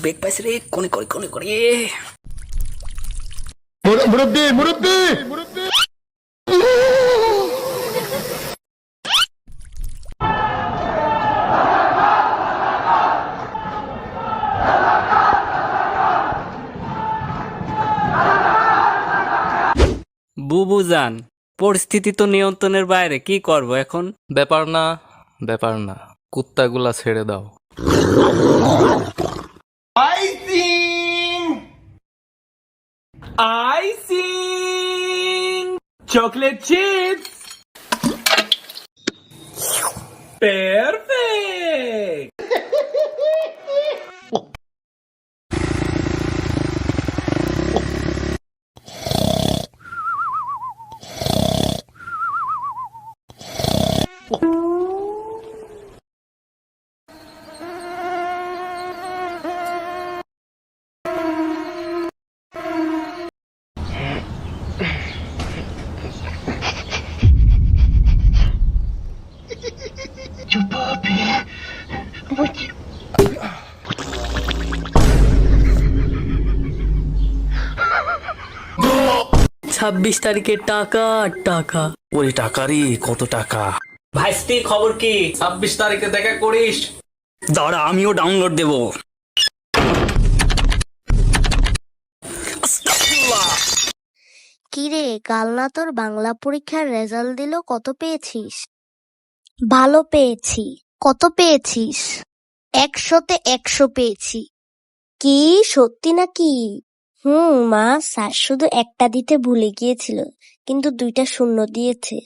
বেগ পাইছে রে, কোনে করে কোনে করে। মুরব্বি মুরব্বি বুবুজান, পরিস্থিতি তো নিয়ন্ত্রণের বাইরে, কি করব এখন? ব্যাপার না, কুত্তাগুলা ছেড়ে দাও। Icing chocolate chips perfect. ছাব্বিশ তারিখে টাকা টাকা। ওই টাকারই কত টাকা? ভাইস্তি, খবর কি? 26 তারিখে দেখা করিস। দাঁড়া, আমিও ডাউনলোড দেব। কিরে, কাল না তোর বাংলা পরীক্ষার রেজাল্ট দিল? কত পেয়েছিস? ভালো পেয়েছি। কত পেয়েছিস? 100-তে 100 পেয়েছি। কি সত্যি নাকি? মা, স্যার শুধু একটা দিতে ভুলে গিয়েছিল, কিন্তু 2টা শূন্য দিয়েছে।